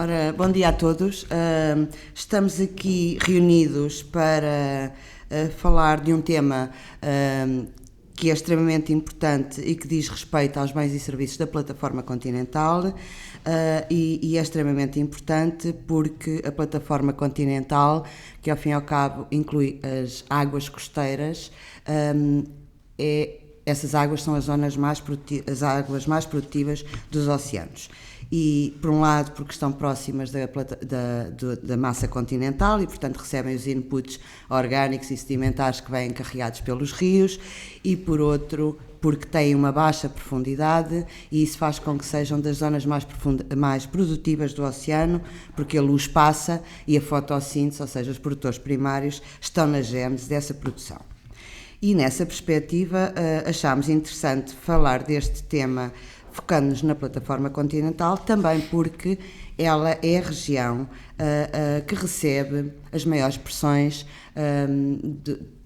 Ora, bom dia a todos. Estamos aqui reunidos para falar de um tema que é extremamente importante e que diz respeito aos bens e serviços da Plataforma Continental e é extremamente importante porque a Plataforma Continental, que ao fim e ao cabo inclui as águas costeiras, essas águas são as zonas as águas mais produtivas dos oceanos. E, por um lado, porque estão próximas da massa continental e, portanto, recebem os inputs orgânicos e sedimentares que vêm carregados pelos rios, e, por outro, porque têm uma baixa profundidade e isso faz com que sejam das zonas mais produtivas do oceano, porque a luz passa e a fotossíntese, ou seja, os produtores primários, estão na gênese dessa produção. E, nessa perspectiva, achámos interessante falar deste tema focando-nos na Plataforma Continental, também porque ela é a região que recebe as maiores pressões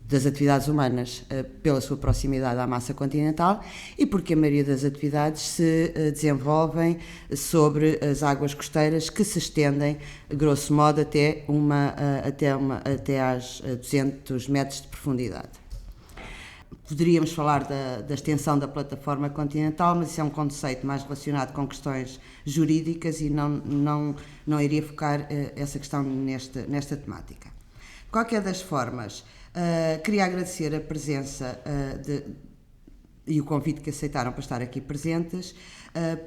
das atividades humanas pela sua proximidade à massa continental e porque a maioria das atividades se desenvolvem sobre as águas costeiras que se estendem, grosso modo, até às 200 metros de profundidade. Poderíamos falar da extensão da Plataforma Continental, mas isso é um conceito mais relacionado com questões jurídicas e não iria focar essa questão nesta temática. De qualquer das formas, queria agradecer a presença e o convite que aceitaram para estar aqui presentes,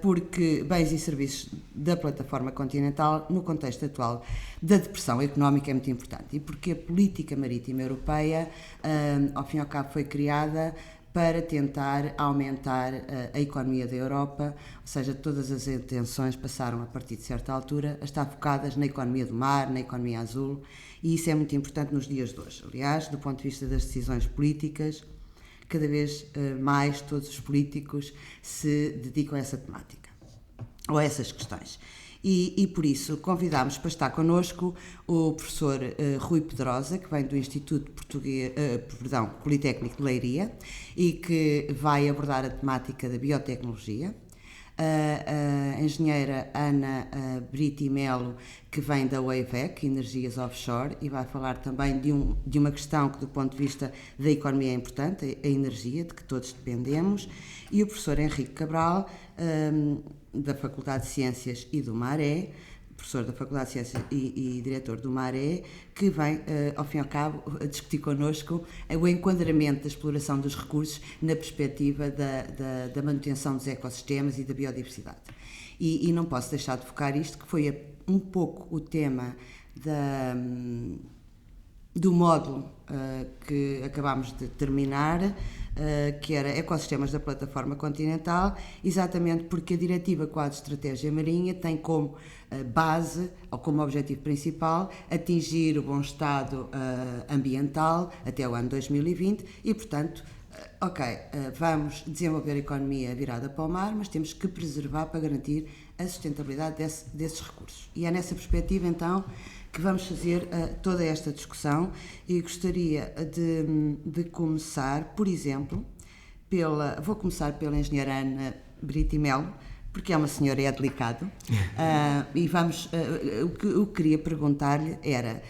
porque bens e serviços da Plataforma Continental, no contexto atual da depressão económica, é muito importante e porque a política marítima europeia, ao fim e ao cabo, foi criada para tentar aumentar a economia da Europa, ou seja, todas as intenções passaram, a partir de certa altura, a estar focadas na economia do mar, na economia azul, e isso é muito importante nos dias de hoje. Aliás, do ponto de vista das decisões políticas, cada vez mais todos os políticos se dedicam a essa temática, ou a essas questões. E por isso convidámos para estar connosco o professor Rui Pedrosa, que vem do Instituto Politécnico de Leiria e que vai abordar a temática da biotecnologia. A engenheira Ana Brito Melo, que vem da WAVEC, Energias Offshore, e vai falar também de uma questão que, do ponto de vista da economia, é importante, a energia, de que todos dependemos, e o professor Henrique Cabral, da Faculdade de Ciências e do Maré, professor da Faculdade de Ciências e diretor do Maré, que vem, ao fim e ao cabo, discutir connosco o enquadramento da exploração dos recursos na perspectiva da manutenção dos ecossistemas e da biodiversidade. E não posso deixar de focar isto, que foi um pouco o tema do módulo que acabámos de terminar, que era Ecossistemas da Plataforma Continental, exatamente porque a Diretiva Quadro de Estratégia Marinha tem como base, ou como objetivo principal, atingir o bom estado ambiental até o ano 2020 e, portanto, vamos desenvolver a economia virada para o mar, mas temos que preservar para garantir a sustentabilidade desses recursos. E é nessa perspectiva, então, que vamos fazer toda esta discussão e gostaria de começar, por exemplo, vou começar pela engenheira Ana Brito Melo, porque é uma senhora e é delicado, e o que queria perguntar-lhe era,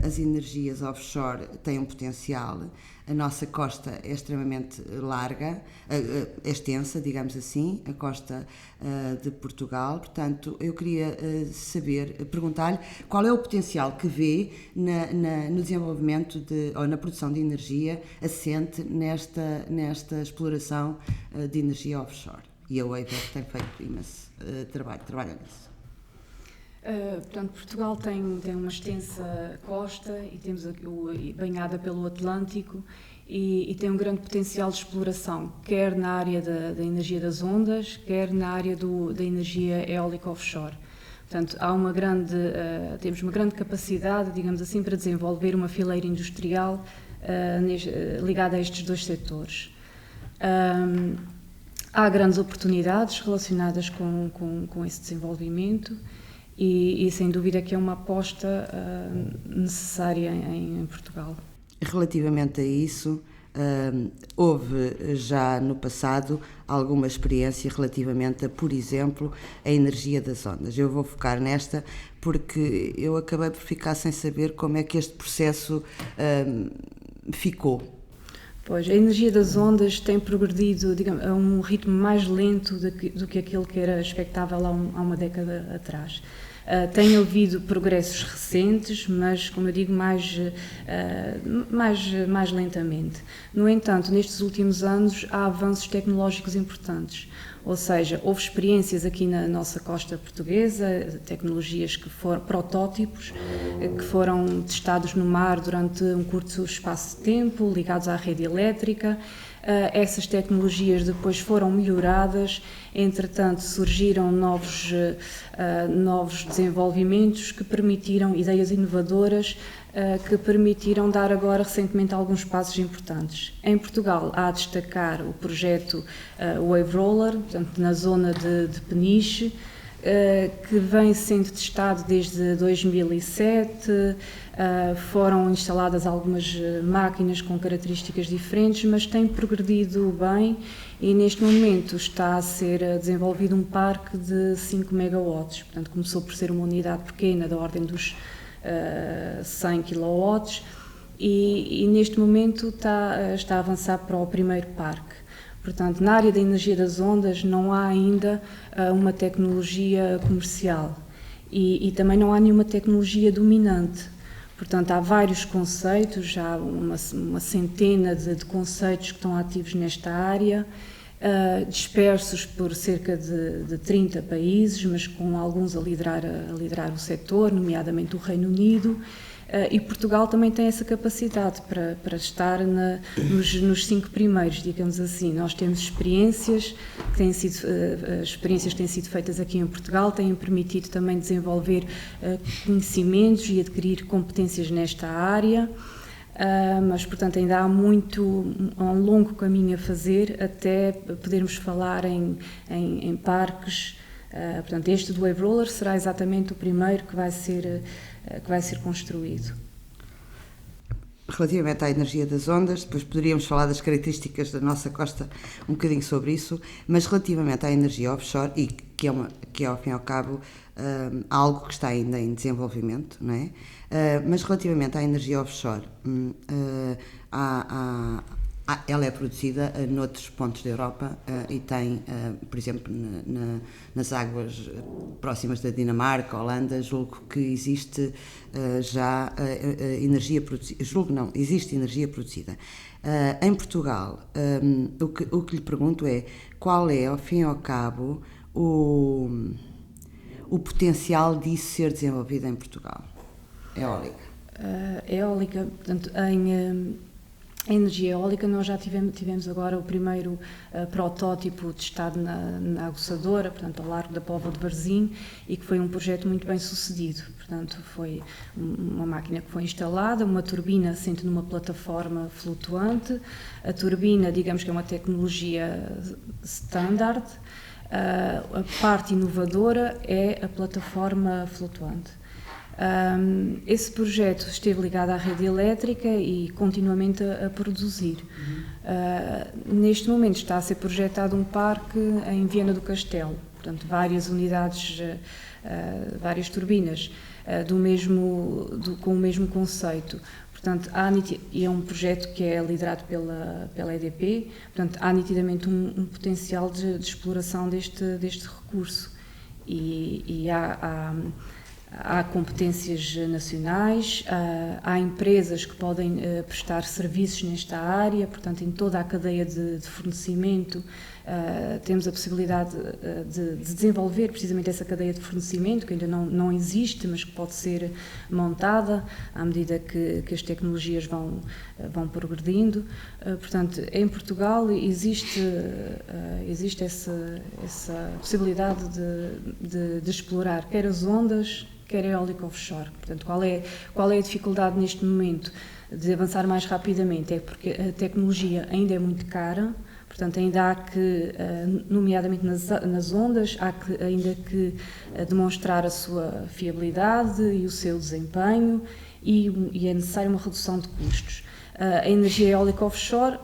as energias offshore têm um potencial, a nossa costa é extremamente larga, extensa, digamos assim, a costa de Portugal, portanto, eu queria perguntar-lhe qual é o potencial que vê no desenvolvimento ou na produção de energia assente nesta exploração de energia offshore. E a WAVEC tem feito imenso trabalho nisso. Portanto, Portugal tem uma extensa costa e temos banhada pelo Atlântico e tem um grande potencial de exploração, quer na área da energia das ondas, quer na área da energia eólica offshore. Portanto, temos uma grande capacidade, digamos assim, para desenvolver uma fileira industrial ligada a estes dois setores. Há grandes oportunidades relacionadas com esse desenvolvimento e sem dúvida que é uma aposta necessária em Portugal. Relativamente a isso, houve já no passado alguma experiência relativamente a, por exemplo, a energia das ondas. Eu vou focar nesta porque eu acabei por ficar sem saber como é que este processo ficou. Pois, a energia das ondas tem progredido, digamos, a um ritmo mais lento do que aquele que era expectável há uma década atrás. Tem havido progressos recentes, mas, como eu digo, mais lentamente. No entanto, nestes últimos anos há avanços tecnológicos importantes. Ou seja, houve experiências aqui na nossa costa portuguesa, tecnologias que foram protótipos, que foram testados no mar durante um curto espaço de tempo, ligados à rede elétrica. Essas tecnologias depois foram melhoradas, entretanto surgiram novos desenvolvimentos que permitiram, ideias inovadoras, que permitiram dar agora recentemente alguns passos importantes. Em Portugal há a destacar o projeto Wave Roller, portanto, na zona de Peniche, que vem sendo testado desde 2007, foram instaladas algumas máquinas com características diferentes, mas tem progredido bem e neste momento está a ser desenvolvido um parque de 5 megawatts, portanto começou por ser uma unidade pequena da ordem dos 100 kW e neste momento está a avançar para o primeiro parque. Portanto, na área da energia das ondas não há ainda uma tecnologia comercial e também não há nenhuma tecnologia dominante. Portanto, há vários conceitos, há uma centena de conceitos que estão ativos nesta área, dispersos por cerca de 30 países, mas com alguns a liderar o setor, nomeadamente o Reino Unido. E Portugal também tem essa capacidade para estar nos 5 primeiros, digamos assim. Nós temos experiências que têm sido feitas aqui em Portugal, têm permitido também desenvolver conhecimentos e adquirir competências nesta área, mas, portanto, ainda há um longo caminho a fazer até podermos falar em parques. Portanto, este do Wave Roller será exatamente o primeiro que vai ser construído. Relativamente à energia das ondas, depois poderíamos falar das características da nossa costa, um bocadinho sobre isso, mas relativamente à energia offshore, e que é ao fim e ao cabo algo que está ainda em desenvolvimento, não é? Mas relativamente à energia offshore, ela é produzida noutros pontos da Europa e tem, por exemplo, nas águas próximas da Dinamarca, Holanda, julgo que existe já energia produzida. Julgo não, existe energia produzida. Em Portugal, o que lhe pergunto é qual é, ao fim e ao cabo, o potencial disso ser desenvolvido em Portugal? Eólica, portanto, a energia eólica, nós já tivemos agora o primeiro protótipo testado na aguçadora, portanto, ao largo da Póvoa de Varzim, e que foi um projeto muito bem sucedido. Portanto, foi uma máquina que foi instalada, uma turbina assente numa plataforma flutuante. A turbina, digamos que é uma tecnologia standard. A parte inovadora é a plataforma flutuante. Esse projeto esteve ligado à rede elétrica e continuamente a produzir. Neste momento está a ser projetado um parque em Viana do Castelo, portanto várias unidades, várias turbinas com o mesmo conceito. Portanto, e é um projeto que é liderado pela EDP, portanto há nitidamente um potencial de exploração deste recurso e há competências nacionais, há empresas que podem prestar serviços nesta área, portanto, em toda a cadeia de fornecimento, temos a possibilidade de desenvolver precisamente essa cadeia de fornecimento, que ainda não existe, mas que pode ser montada à medida que as tecnologias vão progredindo. Portanto, em Portugal existe essa possibilidade de explorar quer as ondas, quer a eólica offshore. Portanto, qual é a dificuldade neste momento de avançar mais rapidamente? É porque a tecnologia ainda é muito cara, portanto, ainda há que, nomeadamente nas ondas, ainda que demonstrar a sua fiabilidade e o seu desempenho e é necessária uma redução de custos. A energia eólica offshore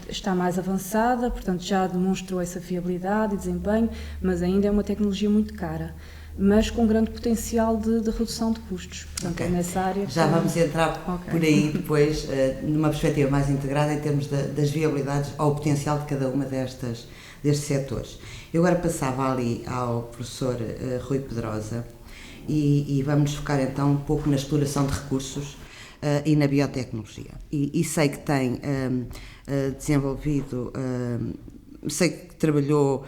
está mais avançada, portanto já demonstrou essa fiabilidade e desempenho, mas ainda é uma tecnologia muito cara, mas com grande potencial de redução de custos. Portanto, é nessa área já vamos entrar por aí depois, numa perspectiva mais integrada em termos das viabilidades ou o potencial de cada uma destes setores. Eu agora passava ali ao professor Rui Pedrosa e vamos focar então um pouco na exploração de recursos e na biotecnologia. E sei que tem desenvolvido, sei que trabalhou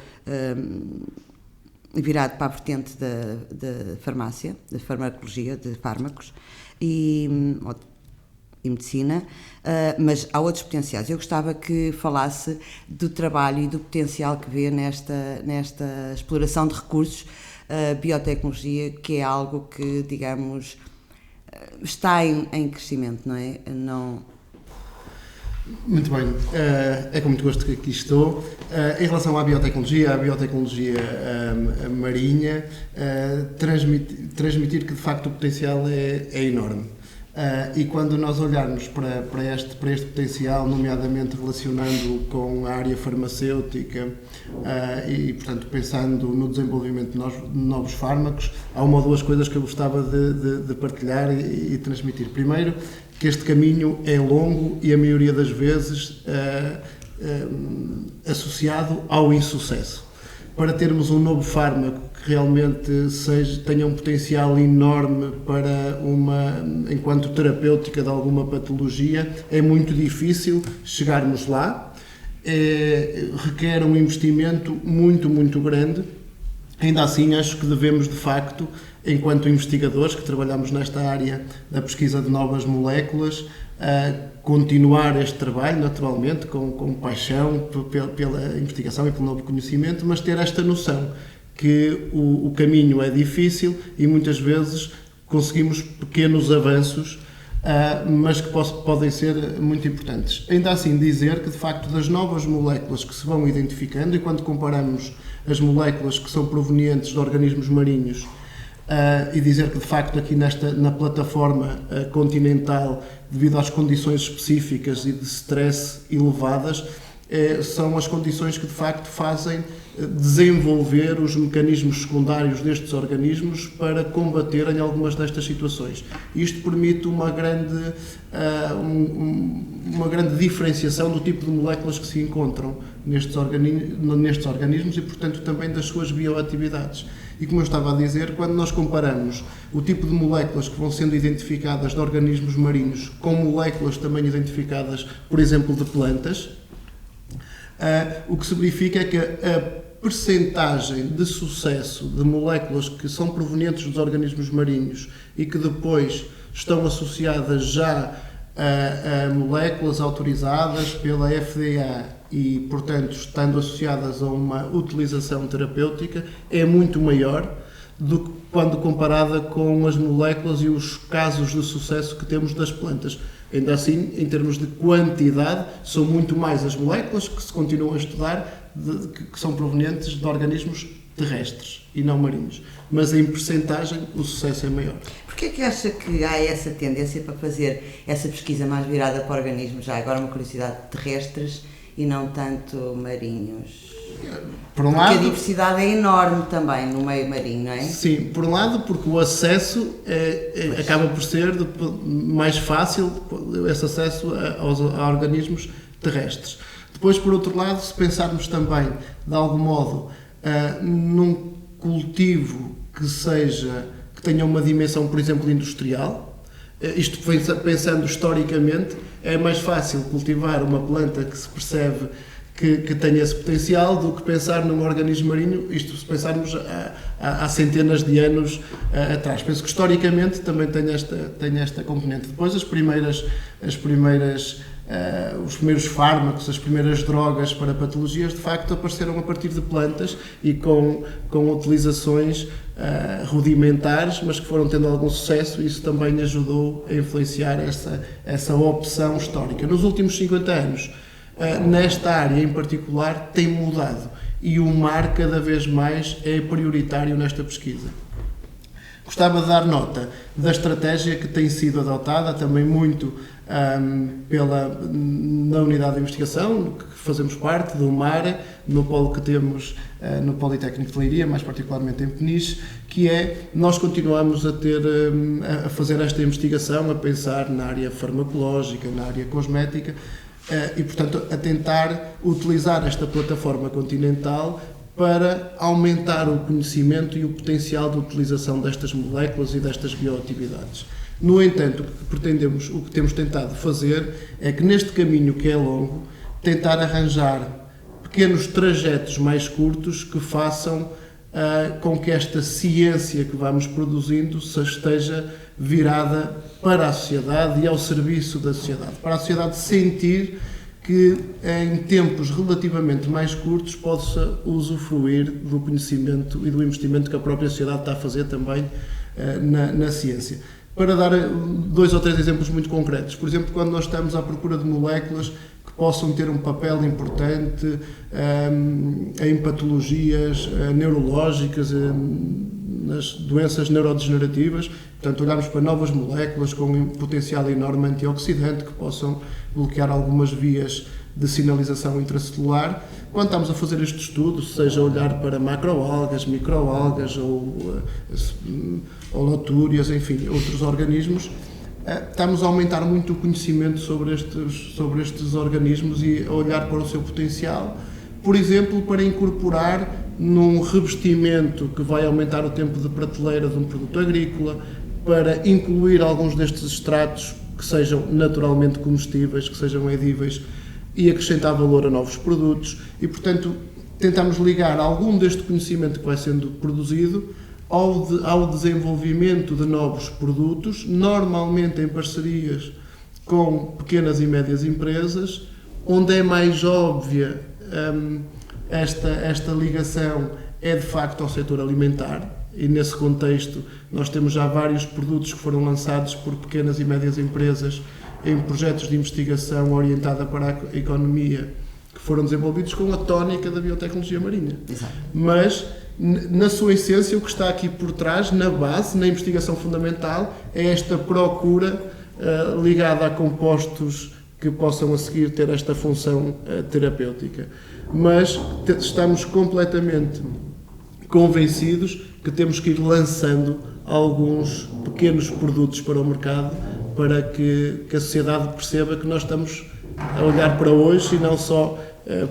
virado para a vertente da farmácia, da farmacologia, de fármacos e medicina, mas há outros potenciais. Eu gostava que falasse do trabalho e do potencial que vê nesta exploração de recursos, biotecnologia, que é algo que, digamos, está em crescimento, não é? Muito bem, é com muito gosto que aqui estou. Em relação à biotecnologia marinha, transmitir que de facto o potencial é enorme. E quando nós olharmos para este potencial, nomeadamente relacionando com a área farmacêutica e, portanto, pensando no desenvolvimento de novos fármacos, há uma ou duas coisas que eu gostava de partilhar e transmitir. Primeiro, que este caminho é longo e a maioria das vezes associado ao insucesso. Para termos um novo fármaco que realmente tenha um potencial enorme para enquanto terapêutica de alguma patologia, é muito difícil chegarmos lá, requer um investimento muito, muito grande. Ainda assim, acho que devemos, de facto, enquanto investigadores que trabalhamos nesta área da pesquisa de novas moléculas, continuar este trabalho, naturalmente, com paixão pela investigação e pelo novo conhecimento, mas ter esta noção que o caminho é difícil e muitas vezes conseguimos pequenos avanços, mas que podem ser muito importantes. Ainda assim, dizer que, de facto, das novas moléculas que se vão identificando, e quando comparamos as moléculas que são provenientes de organismos marinhos, e dizer que, de facto, aqui na plataforma continental, devido às condições específicas e de stress elevadas, são as condições que, de facto, fazem desenvolver os mecanismos secundários destes organismos para combaterem algumas destas situações. Isto permite uma grande diferenciação do tipo de moléculas que se encontram nestes organismos e, portanto, também das suas bioatividades. E como eu estava a dizer, quando nós comparamos o tipo de moléculas que vão sendo identificadas de organismos marinhos com moléculas também identificadas, por exemplo, de plantas, o que se verifica é que a percentagem de sucesso de moléculas que são provenientes dos organismos marinhos e que depois estão associadas já a moléculas autorizadas pela FDA e, portanto, estando associadas a uma utilização terapêutica, é muito maior do que quando comparada com as moléculas e os casos de sucesso que temos das plantas. Ainda assim, em termos de quantidade, são muito mais as moléculas que se continuam a estudar, que são provenientes de organismos terrestres e não marinhos. Mas em percentagem, o sucesso é maior. Porquê é que acha que há essa tendência para fazer essa pesquisa mais virada para organismos, já agora uma curiosidade, terrestres e não tanto marinhos? Por um porque lado, a diversidade é enorme também no meio marinho, não é? Sim, por um lado, porque o acesso acaba por ser mais fácil, esse acesso a organismos terrestres. Depois, por outro lado, se pensarmos também, de algum modo, num cultivo que tenha uma dimensão, por exemplo, industrial, isto pensando historicamente, é mais fácil cultivar uma planta que se percebe que tenha esse potencial do que pensar num organismo marinho, isto se pensarmos há centenas de anos atrás. Penso que historicamente também tem esta componente. Depois os primeiros fármacos, as primeiras drogas para patologias, de facto apareceram a partir de plantas e com utilizações rudimentares, mas que foram tendo algum sucesso, e isso também ajudou a influenciar essa opção histórica. Nos últimos 50 anos, nesta área em particular, tem mudado e o mar cada vez mais é prioritário nesta pesquisa. Gostava de dar nota da estratégia que tem sido adotada, também muito na unidade de investigação, que fazemos parte, do MAR, no polo que temos no Politécnico de Leiria, mais particularmente em Peniche, que é, nós continuamos a fazer esta investigação, a pensar na área farmacológica, na área cosmética, e, portanto, a tentar utilizar esta plataforma continental para aumentar o conhecimento e o potencial de utilização destas moléculas e destas bioatividades. No entanto, o que temos tentado fazer é que, neste caminho que é longo, tentar arranjar pequenos trajetos mais curtos que façam com que esta ciência que vamos produzindo esteja virada para a sociedade e ao serviço da sociedade, para a sociedade sentir que em tempos relativamente mais curtos possa usufruir do conhecimento e do investimento que a própria sociedade está a fazer também na ciência. Para dar 2 ou 3 exemplos muito concretos, por exemplo, quando nós estamos à procura de moléculas que possam ter um papel importante em patologias neurológicas, nas doenças neurodegenerativas, portanto, olhamos para novas moléculas com um potencial enorme antioxidante que possam bloquear algumas vias de sinalização intracelular. Quando estamos a fazer este estudo, seja olhar para macroalgas, microalgas ou lotúrias, enfim, outros organismos, estamos a aumentar muito o conhecimento sobre estes organismos e a olhar para o seu potencial, por exemplo, para incorporar num revestimento que vai aumentar o tempo de prateleira de um produto agrícola, para incluir alguns destes extratos que sejam naturalmente comestíveis, que sejam edíveis e acrescentar valor a novos produtos e, portanto, tentamos ligar algum deste conhecimento que vai sendo produzido ao desenvolvimento de novos produtos, normalmente em parcerias com pequenas e médias empresas, onde é mais óbvia esta ligação é de facto ao setor alimentar, e nesse contexto nós temos já vários produtos que foram lançados por pequenas e médias empresas em projetos de investigação orientada para a economia, que foram desenvolvidos com a tónica da biotecnologia marinha. Exato. Mas, na sua essência, o que está aqui por trás, na base, na investigação fundamental, é esta procura ligada a compostos que possam a seguir ter esta função terapêutica. Mas estamos completamente convencidos que temos que ir lançando alguns pequenos produtos para o mercado para que a sociedade perceba que nós estamos a olhar para hoje e não só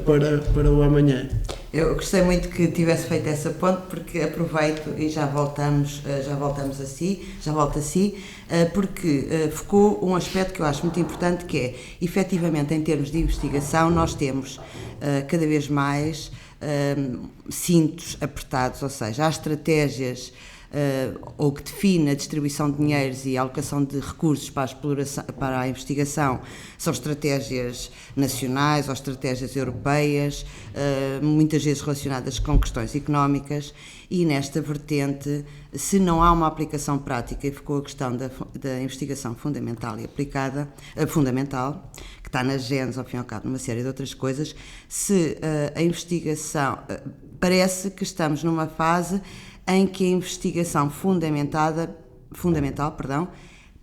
para o amanhã. Eu gostei muito que tivesse feito essa ponte, porque aproveito e já volto a si, porque focou um aspecto que eu acho muito importante, que é, efetivamente, em termos de investigação, nós temos cada vez mais cintos apertados, ou seja, há estratégias ou que define a distribuição de dinheiros e a alocação de recursos para a exploração, para a investigação, são estratégias nacionais ou estratégias europeias, muitas vezes relacionadas com questões económicas, e nesta vertente, se não há uma aplicação prática, e ficou a questão da investigação fundamental e aplicada, fundamental, que está nas genes, ao fim e ao cabo, numa série de outras coisas, se a investigação, parece que estamos numa fase em que a investigação fundamental,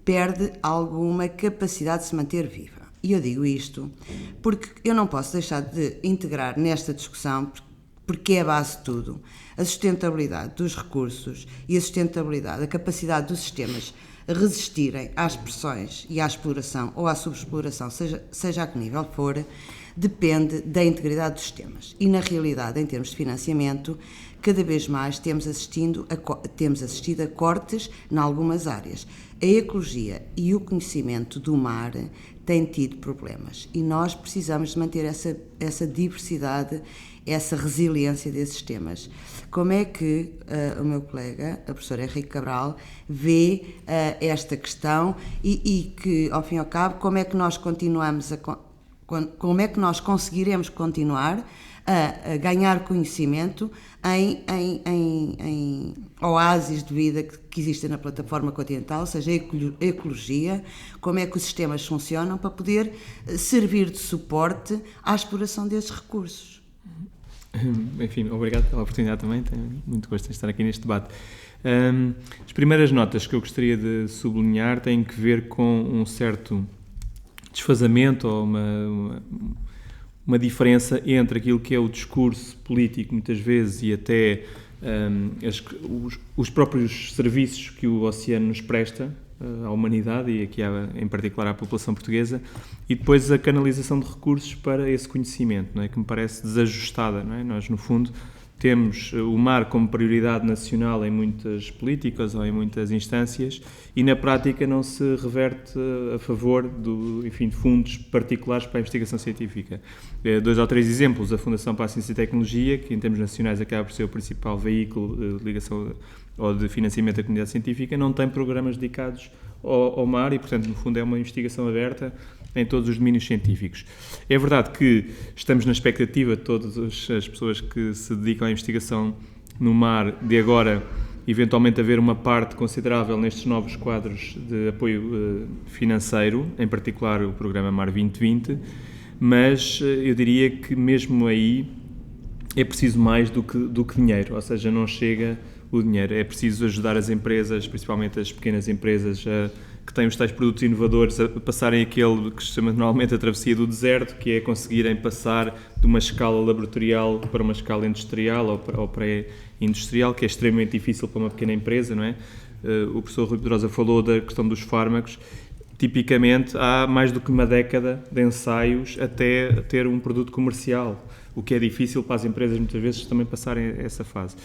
perde alguma capacidade de se manter viva. E eu digo isto porque eu não posso deixar de integrar nesta discussão, porque é a base de tudo, a sustentabilidade dos recursos e a sustentabilidade, a capacidade dos sistemas resistirem às pressões e à exploração ou à subexploração, seja a que nível for, depende da integridade dos sistemas. E, na realidade, em termos de financiamento, cada vez mais temos assistido a cortes em algumas áreas. A ecologia e o conhecimento do mar têm tido problemas e nós precisamos de manter essa diversidade, essa resiliência desses sistemas. Como é que o meu colega, a professora Henrique Cabral, vê esta questão e que, ao fim e ao cabo, como é que nós conseguiremos continuar a ganhar conhecimento em oásis de vida que existem na plataforma continental, ou seja, a ecologia, como é que os sistemas funcionam para poder servir de suporte à exploração desses recursos. Enfim, obrigado pela oportunidade também, tenho muito gosto em estar aqui neste debate. As primeiras notas que eu gostaria de sublinhar têm que ver com um certo desfazamento ou uma diferença entre aquilo que é o discurso político, muitas vezes, e até os próprios serviços que o oceano nos presta à humanidade e aqui em particular à população portuguesa, e depois a canalização de recursos para esse conhecimento, não é? Que me parece desajustada, não é? Nós, no fundo, temos o mar como prioridade nacional em muitas políticas ou em muitas instâncias e, na prática, não se reverte a favor de fundos particulares para a investigação científica. 2 ou 3 exemplos. A Fundação para a Ciência e Tecnologia, que em termos nacionais acaba por ser o principal veículo de ligação ou de financiamento da comunidade científica, não tem programas dedicados ao mar e, portanto, no fundo é uma investigação aberta em todos os domínios científicos. É verdade que estamos na expectativa, todas as pessoas que se dedicam à investigação no mar, de agora eventualmente haver uma parte considerável nestes novos quadros de apoio financeiro, em particular o programa Mar 2020, mas eu diria que mesmo aí é preciso mais do que dinheiro, ou seja, não chega o dinheiro, é preciso ajudar as empresas, principalmente as pequenas empresas que têm os tais produtos inovadores, a passarem aquele que se chama normalmente a travessia do deserto, que é conseguirem passar de uma escala laboratorial para uma escala industrial ou pré-industrial, que é extremamente difícil para uma pequena empresa, não é? O professor Rui Pedrosa falou da questão dos fármacos. Tipicamente, há mais do que uma década de ensaios até ter um produto comercial, o que é difícil para as empresas muitas vezes também passarem essa fase.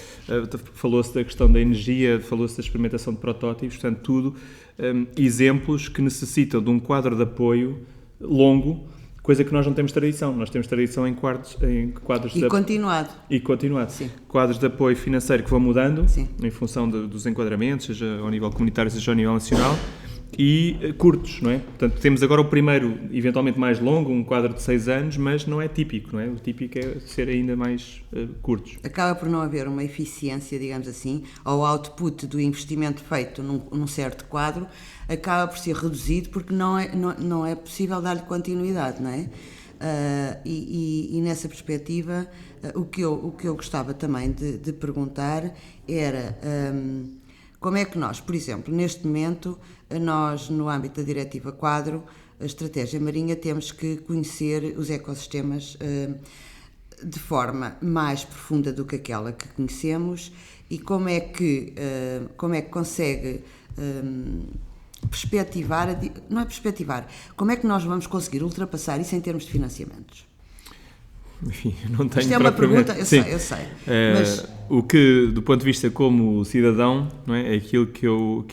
Falou-se da questão da energia, falou-se da experimentação de protótipos, portanto, tudo exemplos que necessitam de um quadro de apoio longo, coisa que nós não temos tradição. Nós temos tradição em quadros de continuado. E continuado. Sim. Quadros de apoio financeiro que vão mudando, sim, em função dos enquadramentos, seja ao nível comunitário, seja ao nível nacional, e curtos, não é? Portanto, temos agora o primeiro, eventualmente mais longo, um quadro de 6 anos, mas não é típico, não é? O típico é ser ainda mais curtos. Acaba por não haver uma eficiência, digamos assim, ou output do investimento feito num certo quadro acaba por ser reduzido porque não é possível dar-lhe continuidade, não é? E nessa perspectiva, o que eu gostava também de perguntar era... como é que nós, por exemplo, neste momento, nós, no âmbito da Diretiva Quadro, a Estratégia Marinha, temos que conhecer os ecossistemas de forma mais profunda do que aquela que conhecemos e como é que consegue como é que nós vamos conseguir ultrapassar isso em termos de financiamentos? Enfim, não tenho. Isto é uma pergunta, eu sei. Mas... O que, do ponto de vista como cidadão, não é, aquilo que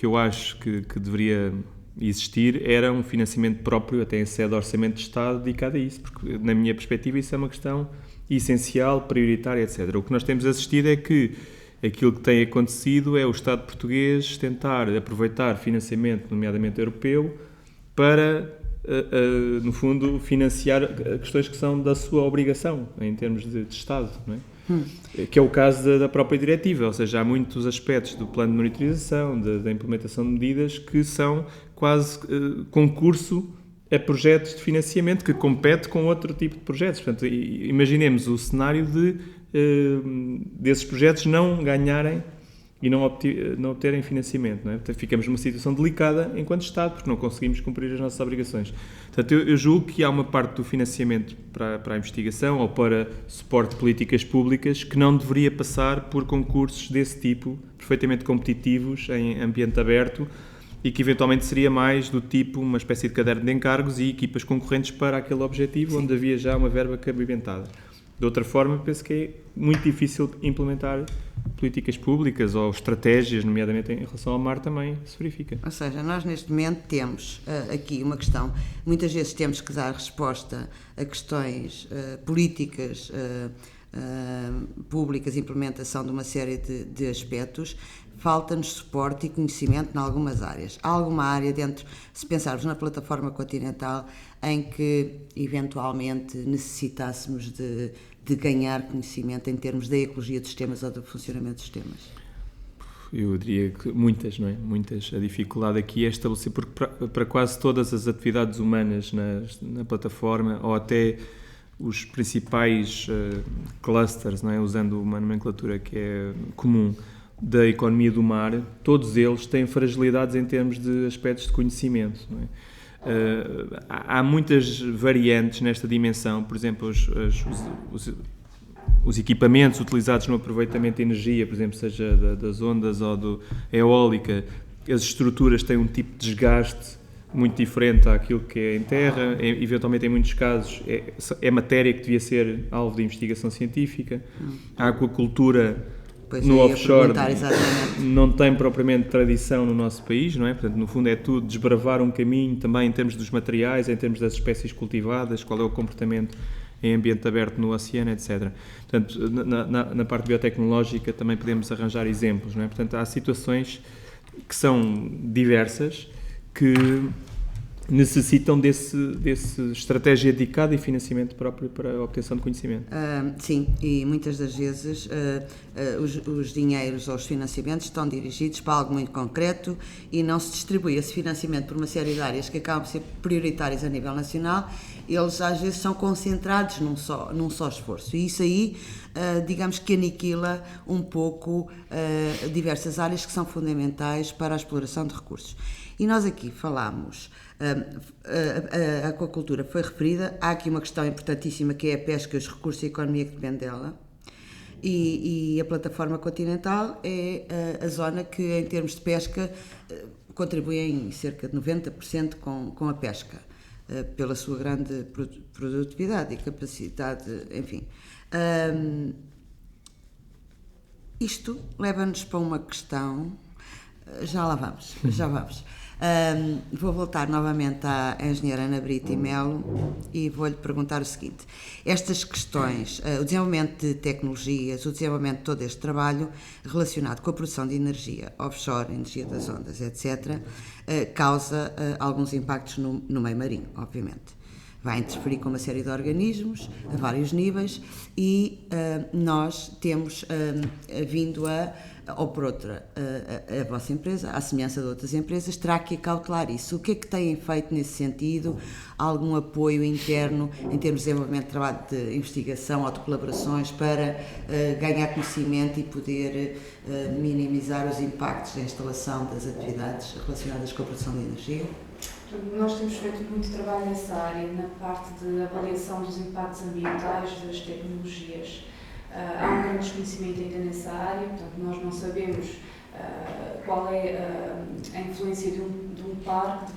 eu acho que deveria existir era um financiamento próprio, até em sede de orçamento de Estado, dedicado a isso, porque, na minha perspectiva, isso é uma questão essencial, prioritária, etc. O que nós temos assistido é que aquilo que tem acontecido é o Estado português tentar aproveitar financiamento, nomeadamente europeu, para... no fundo, financiar questões que são da sua obrigação, em termos de Estado, não é? Que é o caso da própria diretiva, ou seja, há muitos aspectos do plano de monitorização, da implementação de medidas que são quase concurso a projetos de financiamento que compete com outro tipo de projetos. Portanto, imaginemos o cenário desses projetos não ganharem e não obterem financiamento, não é? Portanto, ficamos numa situação delicada enquanto Estado, porque não conseguimos cumprir as nossas obrigações. Portanto, eu julgo que há uma parte do financiamento para a investigação ou para suporte de políticas públicas que não deveria passar por concursos desse tipo, perfeitamente competitivos, em ambiente aberto, e que eventualmente seria mais do tipo uma espécie de caderno de encargos e equipas concorrentes para aquele objetivo, sim, onde havia já uma verba cabimentada. De outra forma, penso que é muito difícil implementar políticas públicas ou estratégias, nomeadamente em relação ao mar, também se verifica. Ou seja, nós neste momento temos aqui uma questão, muitas vezes temos que dar resposta a questões políticas públicas, implementação de uma série de aspectos. Falta-nos suporte e conhecimento em algumas áreas. Há alguma área dentro, se pensarmos na plataforma continental, em que eventualmente necessitássemos de ganhar conhecimento em termos da ecologia dos sistemas ou do funcionamento dos sistemas? Eu diria que muitas, não é? Muitas. A dificuldade aqui é estabelecer, porque para quase todas as atividades humanas na plataforma, ou até os principais clusters, não é? Usando uma nomenclatura que é comum, da economia do mar, todos eles têm fragilidades em termos de aspectos de conhecimento, não é? Há muitas variantes nesta dimensão, por exemplo, os equipamentos utilizados no aproveitamento de energia, por exemplo, seja das ondas ou da eólica, as estruturas têm um tipo de desgaste muito diferente àquilo que é em terra, eventualmente em muitos casos é matéria que devia ser alvo de investigação científica. A aquacultura no offshore não tem propriamente tradição no nosso país, não é? Portanto, no fundo é tudo desbravar um caminho também em termos dos materiais, em termos das espécies cultivadas, qual é o comportamento em ambiente aberto no oceano, etc. Portanto, na parte biotecnológica também podemos arranjar exemplos, não é? Portanto, há situações que são diversas, que necessitam desse estratégia dedicada e financiamento próprio para a obtenção de conhecimento. Sim, e muitas das vezes os dinheiros ou os financiamentos estão dirigidos para algo muito concreto e não se distribui esse financiamento por uma série de áreas que acabam por ser prioritárias a nível nacional. Eles às vezes são concentrados num só esforço, e isso aí digamos que aniquila um pouco diversas áreas que são fundamentais para a exploração de recursos. E nós aqui falámos, a aquacultura foi referida, há aqui uma questão importantíssima que é a pesca, os recursos e a economia que depende dela, e a plataforma continental é a zona que em termos de pesca contribui em cerca de 90% com a pesca, pela sua grande produtividade e capacidade, enfim. Isto leva-nos para uma questão, já vamos. Vou voltar novamente à engenheira Ana Brito e Melo e vou-lhe perguntar o seguinte: estas questões, o desenvolvimento de tecnologias, o desenvolvimento de todo este trabalho relacionado com a produção de energia offshore, energia das ondas, etc., causa alguns impactos no meio marinho, obviamente. Vai interferir com uma série de organismos a vários níveis e nós temos vindo ou por outra, a vossa empresa, à semelhança de outras empresas, terá que acautelar isso. O que é que têm feito nesse sentido? Algum apoio interno em termos de desenvolvimento de trabalho de investigação ou de colaborações para ganhar conhecimento e poder minimizar os impactos da instalação das atividades relacionadas com a produção de energia? Nós temos feito muito trabalho nessa área, na parte de avaliação dos impactos ambientais das tecnologias. Há um grande desconhecimento ainda nessa área, portanto, nós não sabemos qual é a influência de um parque de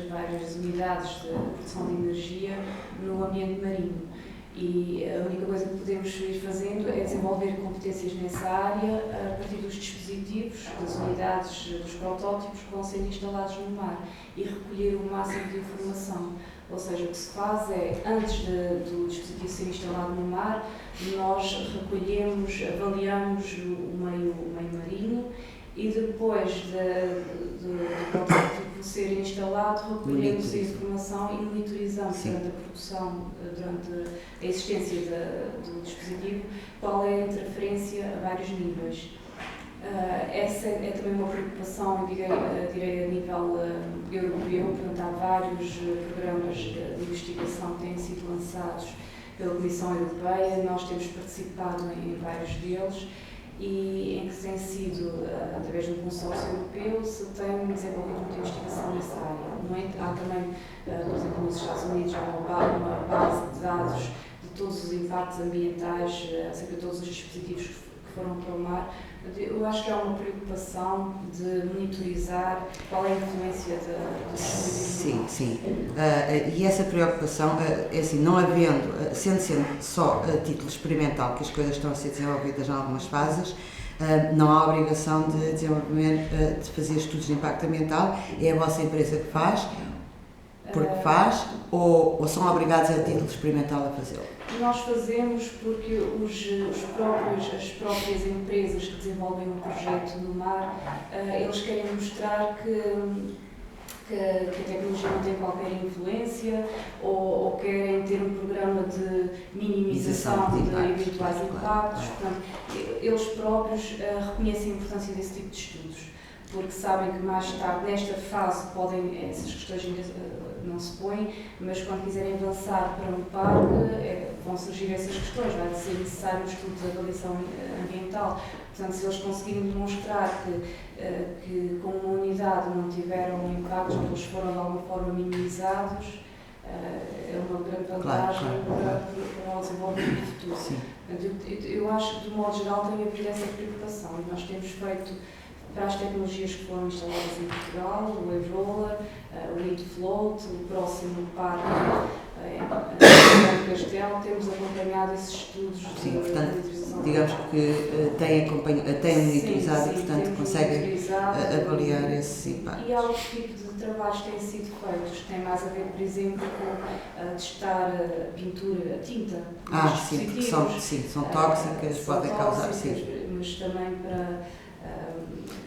várias unidades de produção de energia no ambiente marinho. E a única coisa que podemos ir fazendo é desenvolver competências nessa área a partir dos dispositivos, das unidades, dos protótipos que vão ser instalados no mar e recolher o máximo de informação. Ou seja, o que se faz é, antes do dispositivo ser instalado no mar, nós recolhemos, avaliamos o meio marinho e depois do protótipo ser instalado, recolhemos a informação e monitorizamos durante a produção, durante a existência do dispositivo, qual é a interferência a vários níveis. Essa é também uma preocupação, direi a nível europeu, portanto há vários programas de investigação que têm sido lançados pela Comissão Europeia, nós temos participado em vários deles e em que tem sido, através de um consórcio europeu, se tem desenvolvido muita investigação nessa área. Há também, por exemplo, nos Estados Unidos, uma base de dados de todos os impactos ambientais, acerca de todos os dispositivos que foram para o mar. Eu acho que há uma preocupação de monitorizar qual é a influência dos dispositivos. Sim. E essa preocupação, é assim, não havendo, sendo só a título experimental que as coisas estão a ser desenvolvidas em algumas fases, não há obrigação de desenvolvimento, de fazer estudos de impacto ambiental. É a vossa empresa que faz, porque faz, ou são obrigados a título experimental a fazê-lo? Nós fazemos porque as próprias empresas que desenvolvem um projeto no mar, eles querem mostrar que a tecnologia não tem qualquer influência ou querem ter um programa de minimização de eventuais impactos. Portanto, eles próprios reconhecem a importância desse tipo de estudos. porque sabem que mais tarde, nesta fase, essas questões ainda não se põem, mas quando quiserem avançar para um parque, vão surgir essas questões, vai ser necessário um estudo de avaliação ambiental. Portanto, se eles conseguirem demonstrar que com uma unidade não tiveram impactos, que eles foram de alguma forma minimizados, é uma grande vantagem para o desenvolvimento futuro. Portanto, eu acho que, de modo geral, tem havido essa preocupação e nós temos feito para as tecnologias que foram instaladas em Portugal, o Wave Roller, o Lead Float, o próximo parque em Castelo, temos acompanhado esses estudos de utilização. Digamos que têm monitorizado e, portanto, conseguem avaliar esse impacto. E há outro tipo de trabalhos que têm sido feitos, tem mais a ver, por exemplo, com testar a pintura, a tinta. Sim, porque são tóxicas, podem causar, mas também para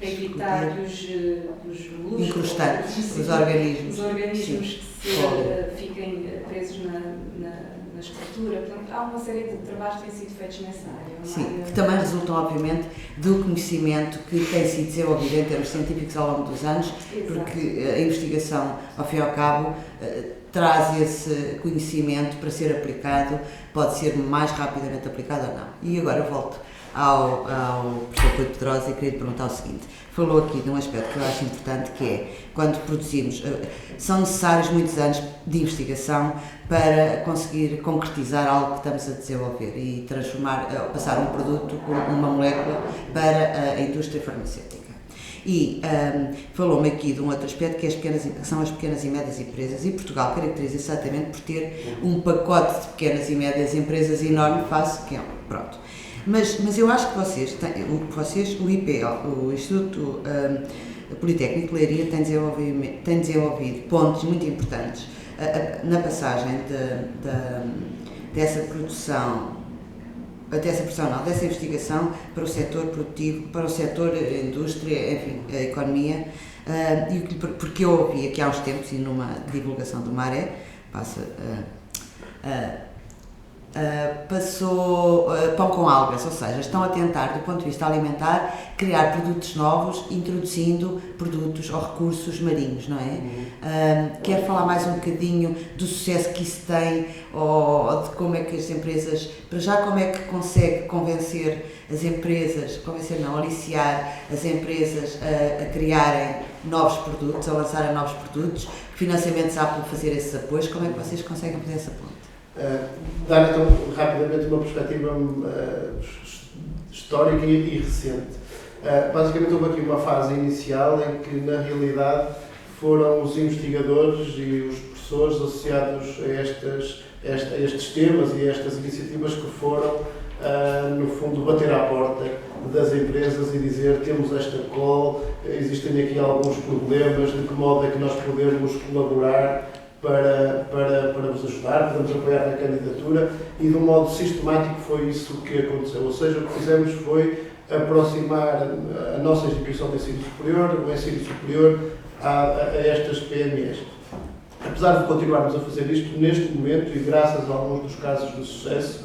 evitar que os moluscos, incrustantes, os organismos que fiquem presos na estrutura. Portanto, há uma série de trabalhos que têm sido feitos nessa área. Que também resultam, obviamente, do conhecimento que tem sido desenvolvido em termos científicos ao longo dos anos, porque a investigação, ao fim e ao cabo, traz esse conhecimento para ser aplicado, pode ser mais rapidamente aplicado ou não. E agora volto ao professor Rui Pedrosa e queria lhe perguntar o seguinte. Falou aqui de um aspecto que eu acho importante, que é, quando produzimos, são necessários muitos anos de investigação para conseguir concretizar algo que estamos a desenvolver e passar um produto, uma molécula, para a indústria farmacêutica. E falou-me aqui de um outro aspecto, que são as pequenas e médias empresas, e Portugal caracteriza-se exatamente por ter um pacote de pequenas e médias empresas enorme, pronto. Mas eu acho que vocês, o IPL, o Instituto Politécnico de Leiria, tem desenvolvido pontos muito importantes na passagem dessa investigação para o setor produtivo, para o setor indústria, enfim, a economia, porque eu ouvi aqui há uns tempos, e numa divulgação do Maré, passou pão com algas, ou seja, estão a tentar, do ponto de vista alimentar, criar produtos novos, introduzindo produtos ou recursos marinhos, não é? Quer falar mais um bocadinho do sucesso que isso tem, ou de como é que as empresas, para já, como é que consegue aliciar as empresas a criarem novos produtos, a lançarem novos produtos, que financiamentos há para fazer esses apoios, como é que vocês conseguem fazer essa ponte? Dar então rapidamente uma perspectiva histórica e recente. Basicamente houve aqui uma fase inicial em que, na realidade, foram os investigadores e os professores associados a estes temas e a estas iniciativas que foram, no fundo, bater à porta das empresas e dizer: temos esta call, existem aqui alguns problemas, de que modo é que nós podemos colaborar para vos ajudar, para nos apoiar na candidatura, e de um modo sistemático foi isso que aconteceu. Ou seja, o que fizemos foi aproximar a nossa instituição de ensino superior, o ensino superior, a estas PMEs. Apesar de continuarmos a fazer isto, neste momento, e graças a alguns dos casos de sucesso,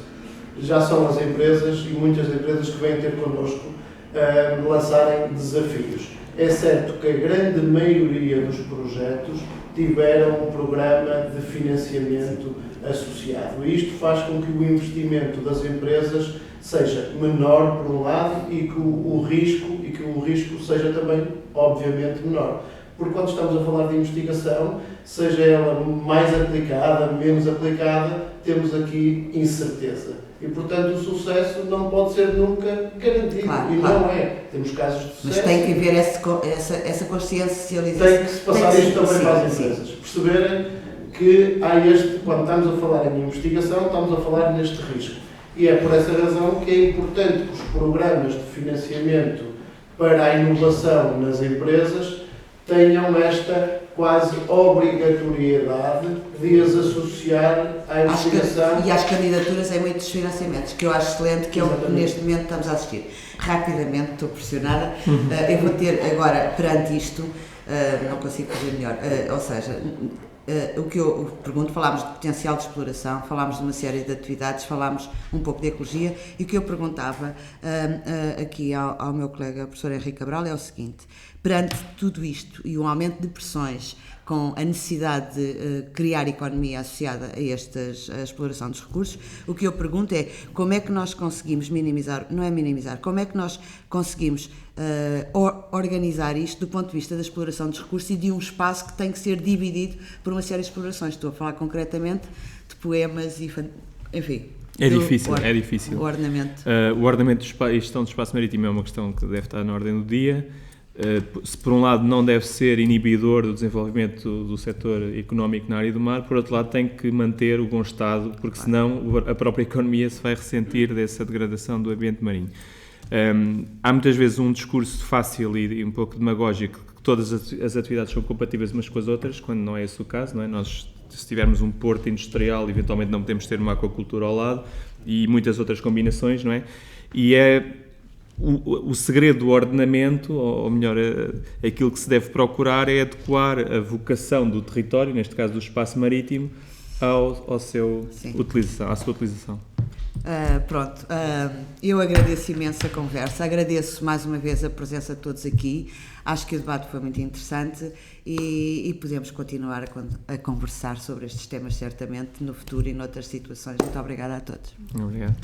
já são as empresas, e muitas empresas, que vêm ter connosco, lançarem desafios. É certo que a grande maioria dos projetos tiveram um programa de financiamento associado. E isto faz com que o investimento das empresas seja menor, por um lado, e que o risco seja também, obviamente, menor. Porque quando estamos a falar de investigação, seja ela mais aplicada, menos aplicada, temos aqui incerteza. E, portanto, o sucesso não pode ser nunca garantido. Claro. Não é. Temos casos de sucesso. Mas tem que haver essa consciencialização. Tem que se passar isto também para as empresas. Perceberem que quando estamos a falar em investigação, estamos a falar neste risco. E é por essa razão que é importante que os programas de financiamento para a inovação nas empresas tenham esta quase obrigatoriedade de as associar à investigação. E às candidaturas em muitos financiamentos, que eu acho excelente, que é o que neste momento estamos a assistir. Rapidamente, estou pressionada, eu vou ter agora, perante isto, não consigo fazer melhor, ou seja, o que eu pergunto, falámos de potencial de exploração, falámos de uma série de atividades, falámos um pouco de ecologia, e o que eu perguntava aqui ao meu colega, professor Henrique Cabral, é o seguinte: Perante tudo isto e um aumento de pressões, com a necessidade de criar economia associada a a exploração dos recursos, o que eu pergunto é como é que nós conseguimos como é que nós conseguimos organizar isto do ponto de vista da exploração dos recursos e de um espaço que tem que ser dividido por uma série de explorações. Estou a falar concretamente de poemas e, enfim... É difícil. O ordenamento. O ordenamento e gestão do espaço marítimo é uma questão que deve estar na ordem do dia. Se por um lado não deve ser inibidor do desenvolvimento do setor económico na área do mar, por outro lado tem que manter o bom estado, porque senão a própria economia se vai ressentir dessa degradação do ambiente marinho. Há muitas vezes um discurso fácil e um pouco demagógico que todas as atividades são compatíveis umas com as outras, quando não é esse o caso, não é? Nós, se tivermos um porto industrial, eventualmente não podemos ter uma aquacultura ao lado e muitas outras combinações, não é? E é o segredo do ordenamento, ou melhor, aquilo que se deve procurar é adequar a vocação do território, neste caso do espaço marítimo, à sua utilização. Eu agradeço imenso a conversa, agradeço mais uma vez a presença de todos aqui, acho que o debate foi muito interessante e podemos continuar a conversar sobre estes temas certamente no futuro e noutras situações. Muito obrigada a todos. Obrigado.